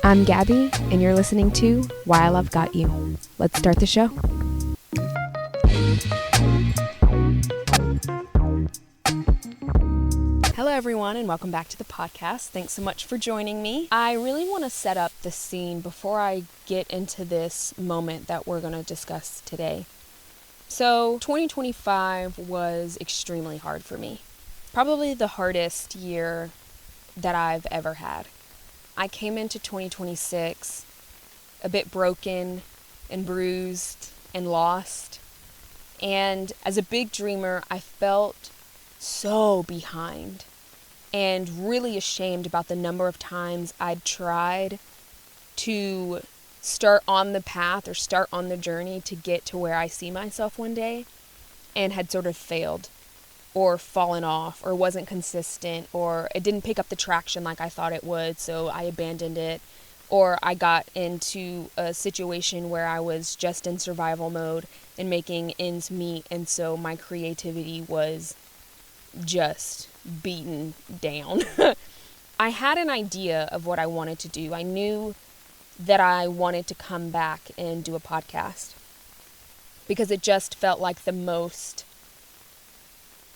I'm Gabby, and you're listening to While I've Got You. Let's start the show. Hello, everyone, and welcome back to the podcast. Thanks so much for joining me. I really want to set up the scene before I get into this moment that we're going to discuss today. So, 2025 was extremely hard for me. Probably the hardest year that I've ever had. I came into 2026 a bit broken and bruised and lost. And as a big dreamer, I felt so behind and really ashamed about the number of times I'd tried to start on the path or start on the journey to get to where I see myself one day and had sort of failed or fallen off or wasn't consistent or it didn't pick up the traction like I thought it would, so I abandoned it, or I got into a situation where I was just in survival mode and making ends meet, and so my creativity was just beaten down. I had an idea of what I wanted to do. I knew that I wanted to come back and do a podcast because it just felt like the most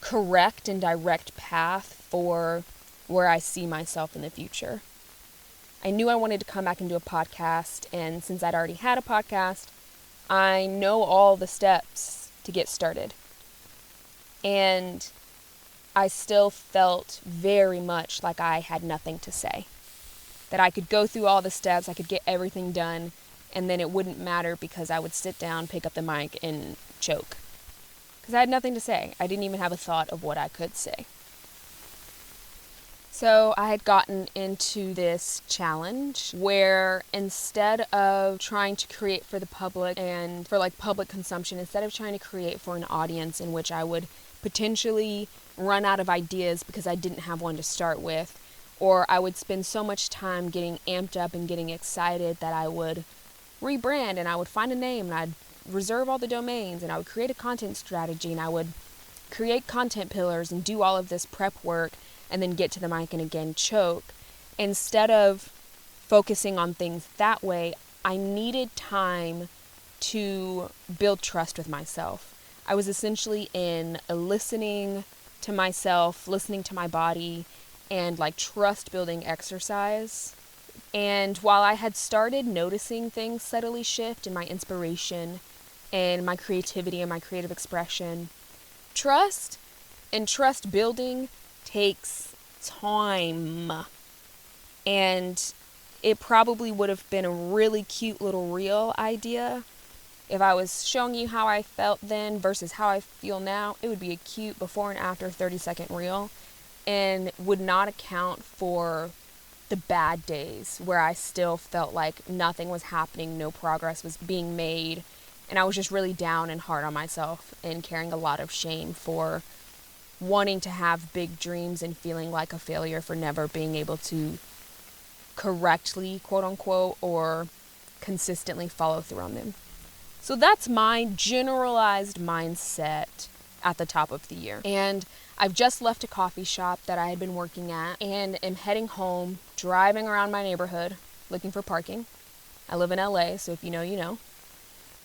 correct and direct path for where I see myself in the future. I knew I wanted to come back and do a podcast, and since I'd already had a podcast, I know all the steps to get started. And I still felt very much like I had nothing to say. That I could go through all the steps, I could get everything done, and then it wouldn't matter because I would sit down, pick up the mic, and choke. Because I had nothing to say. I didn't even have a thought of what I could say. So I had gotten into this challenge where instead of trying to create for the public and for like public consumption, instead of trying to create for an audience in which I would potentially run out of ideas because I didn't have one to start with, or I would spend so much time getting amped up and getting excited that I would rebrand and I would find a name and I'd reserve all the domains and I would create a content strategy and I would create content pillars and do all of this prep work and then get to the mic and again choke. Instead of focusing on things that way, I needed time to build trust with myself. I was essentially in a listening to myself, listening to my body, and like trust building exercise. And while I had started noticing things subtly shift in my inspiration and my creativity and my creative expression, trust and trust building takes time. And it probably would have been a really cute little reel idea. If I was showing you how I felt then versus how I feel now, it would be a cute before and after 30-second reel and would not account for the bad days where I still felt like nothing was happening, no progress was being made, and I was just really down and hard on myself and carrying a lot of shame for wanting to have big dreams and feeling like a failure for never being able to correctly, quote unquote, or consistently follow through on them. So that's my generalized mindset at the top of the year. And I've just left a coffee shop that I had been working at and am heading home, driving around my neighborhood, looking for parking. I live in LA, so if you know, you know.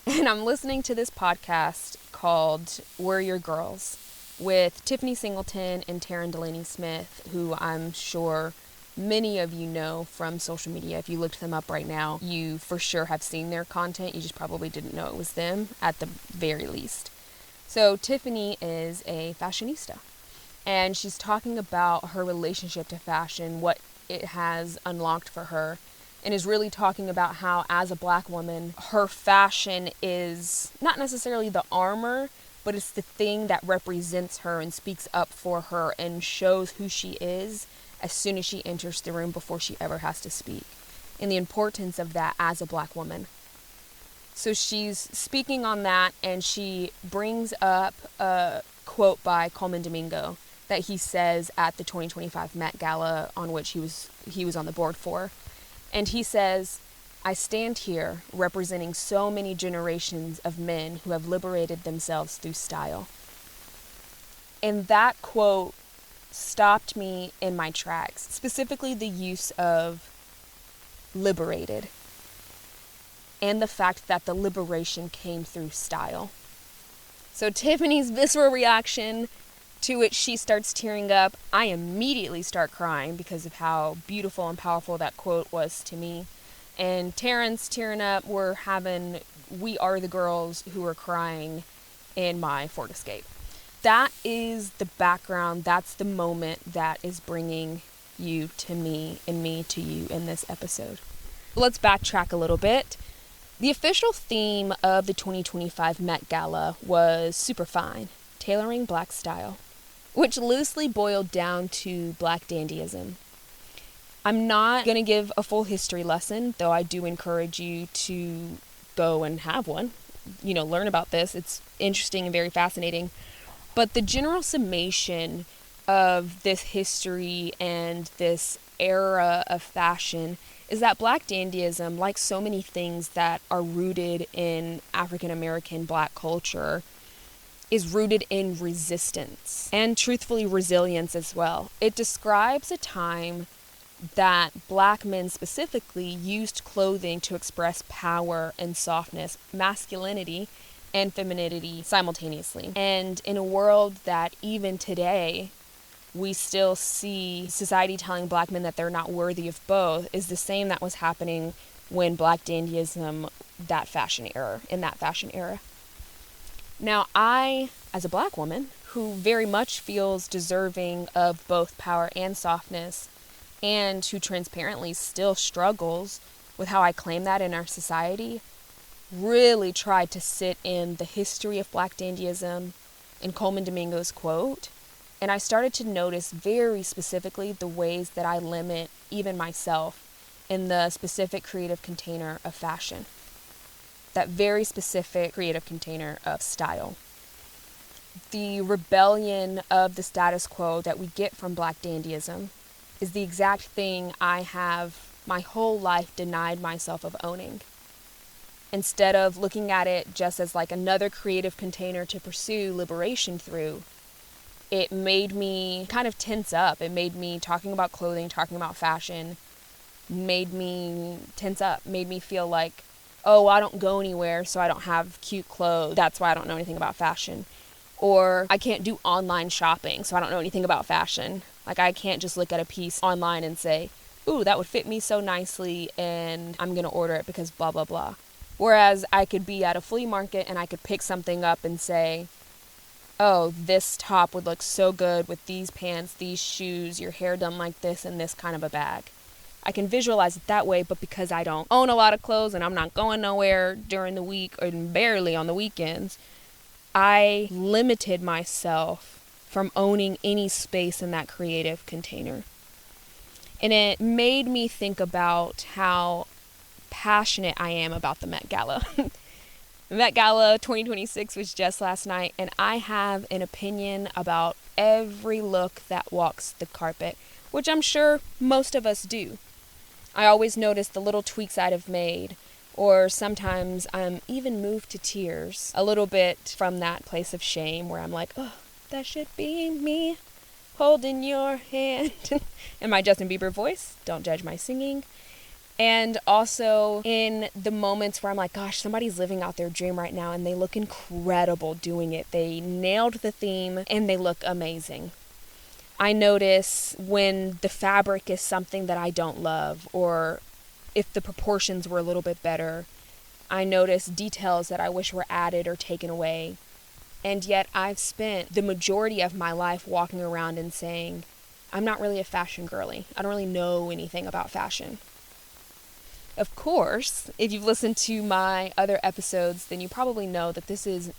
And I'm listening to this podcast called We're Your Girls with Tiffani Singleton and Taryn Delanie Smith, who I'm sure many of you know from social media. If you looked them up right now, you for sure have seen their content. You just probably didn't know it was them at the very least. So Tiffani is a fashionista, and she's talking about her relationship to fashion, what it has unlocked for her, and is really talking about how as a Black woman, her fashion is not necessarily the armor, but it's the thing that represents her and speaks up for her and shows who she is as soon as she enters the room before she ever has to speak, and the importance of that as a Black woman. So she's speaking on that, and she brings up a quote by Coleman Domingo that he says at the 2025 Met Gala, on which he was on the board for. And he says, "I stand here representing so many generations of men who have liberated themselves through style." And that quote stopped me in my tracks, specifically the use of liberated, and the fact that the liberation came through style. So Tiffany's visceral reaction to which she starts tearing up, I immediately start crying because of how beautiful and powerful that quote was to me. And Taryn's tearing up. We are the girls who are crying in my Ford Escape. That is the background. That's the moment that is bringing you to me and me to you in this episode. Let's backtrack a little bit. The official theme of the 2025 Met Gala was Superfine, Tailoring Black Style, which loosely boiled down to Black dandyism. I'm not going to give a full history lesson, though I do encourage you to go and have one. Learn about this. It's interesting and very fascinating. But the general summation of this history and this era of fashion is that Black dandyism, like so many things that are rooted in African American Black culture, is rooted in resistance and truthfully resilience as well. It describes a time that Black men specifically used clothing to express power and softness, masculinity and femininity simultaneously. And in a world that even today we still see society telling Black men that they're not worthy of both, is the same that was happening when Black dandyism, in that fashion era. Now, I, as a Black woman who very much feels deserving of both power and softness, and who transparently still struggles with how I claim that in our society, really tried to sit in the history of Black dandyism in Coleman Domingo's quote, and I started to notice very specifically the ways that I limit even myself in the specific creative container of fashion, that very specific creative container of style. The rebellion of the status quo that we get from Black dandyism is the exact thing I have my whole life denied myself of owning. Instead of looking at it just as like another creative container to pursue liberation through, it made me kind of tense up. It made me, talking about clothing, talking about fashion, made me tense up, made me feel like, oh, I don't go anywhere, so I don't have cute clothes. That's why I don't know anything about fashion. Or I can't do online shopping, so I don't know anything about fashion. Like, I can't just look at a piece online and say, ooh, that would fit me so nicely, and I'm going to order it because blah, blah, blah. Whereas I could be at a flea market and I could pick something up and say, oh, this top would look so good with these pants, these shoes, your hair done like this, and this kind of a bag. I can visualize it that way, but because I don't own a lot of clothes and I'm not going nowhere during the week or barely on the weekends, I limited myself from owning any space in that creative container. And it made me think about how passionate I am about the Met Gala. Met Gala 2026 was just last night, and I have an opinion about every look that walks the carpet, which I'm sure most of us do. I always notice the little tweaks I'd have made, or sometimes I'm even moved to tears a little bit from that place of shame where I'm like, oh, that should be me holding your hand. In my Justin Bieber voice, don't judge my singing. And also in the moments where I'm like, gosh, somebody's living out their dream right now and they look incredible doing it. They nailed the theme and they look amazing. I notice when the fabric is something that I don't love, or if the proportions were a little bit better. I notice details that I wish were added or taken away. And yet I've spent the majority of my life walking around and saying, I'm not really a fashion girly. I don't really know anything about fashion. Of course, if you've listened to my other episodes, then you probably know that this is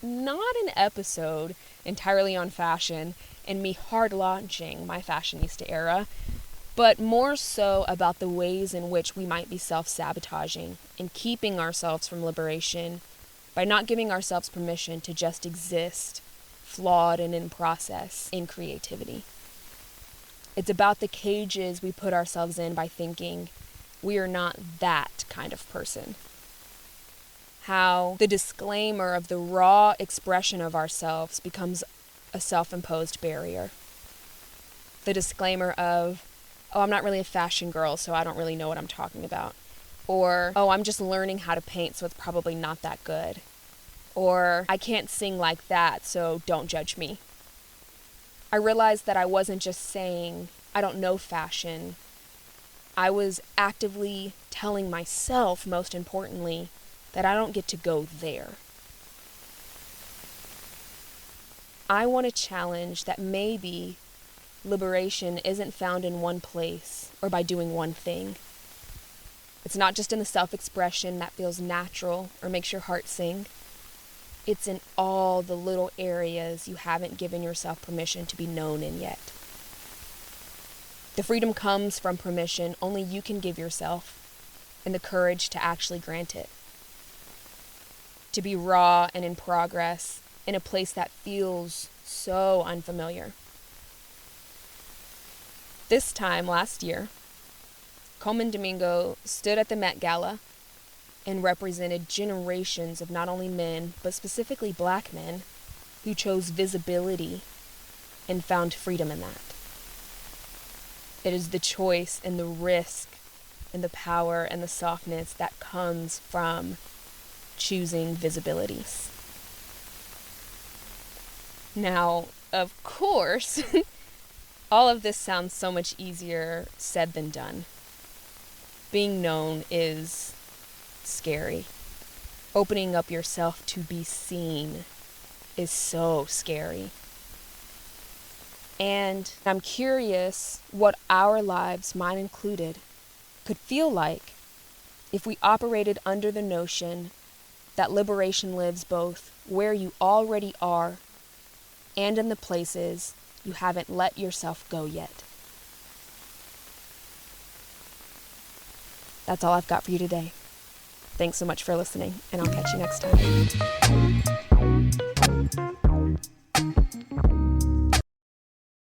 not an episode entirely on fashion and me hard launching my fashionista era, but more so about the ways in which we might be self-sabotaging and keeping ourselves from liberation by not giving ourselves permission to just exist, flawed and in process, in creativity. It's about the cages we put ourselves in by thinking we are not that kind of person. How the disclaimer of the raw expression of ourselves becomes a self-imposed barrier. The disclaimer of, oh, I'm not really a fashion girl, so I don't really know what I'm talking about. Or, oh, I'm just learning how to paint, so it's probably not that good. Or, I can't sing like that, so don't judge me. I realized that I wasn't just saying, I don't know fashion. I was actively telling myself, most importantly, that I don't get to go there. I want to challenge that maybe liberation isn't found in one place or by doing one thing. It's not just in the self-expression that feels natural or makes your heart sing. It's in all the little areas you haven't given yourself permission to be known in yet. The freedom comes from permission only you can give yourself, and the courage to actually grant it. To be raw and in progress in a place that feels so unfamiliar. This time last year, Coleman Domingo stood at the Met Gala and represented generations of not only men, but specifically Black men, who chose visibility and found freedom in that. It is the choice and the risk and the power and the softness that comes from choosing visibility. Now, of course, all of this sounds so much easier said than done. Being known is scary. Opening up yourself to be seen is so scary. And I'm curious what our lives, mine included, could feel like if we operated under the notion that liberation lives both where you already are and in the places you haven't let yourself go yet. That's all I've got for you today. Thanks so much for listening, and I'll catch you next time.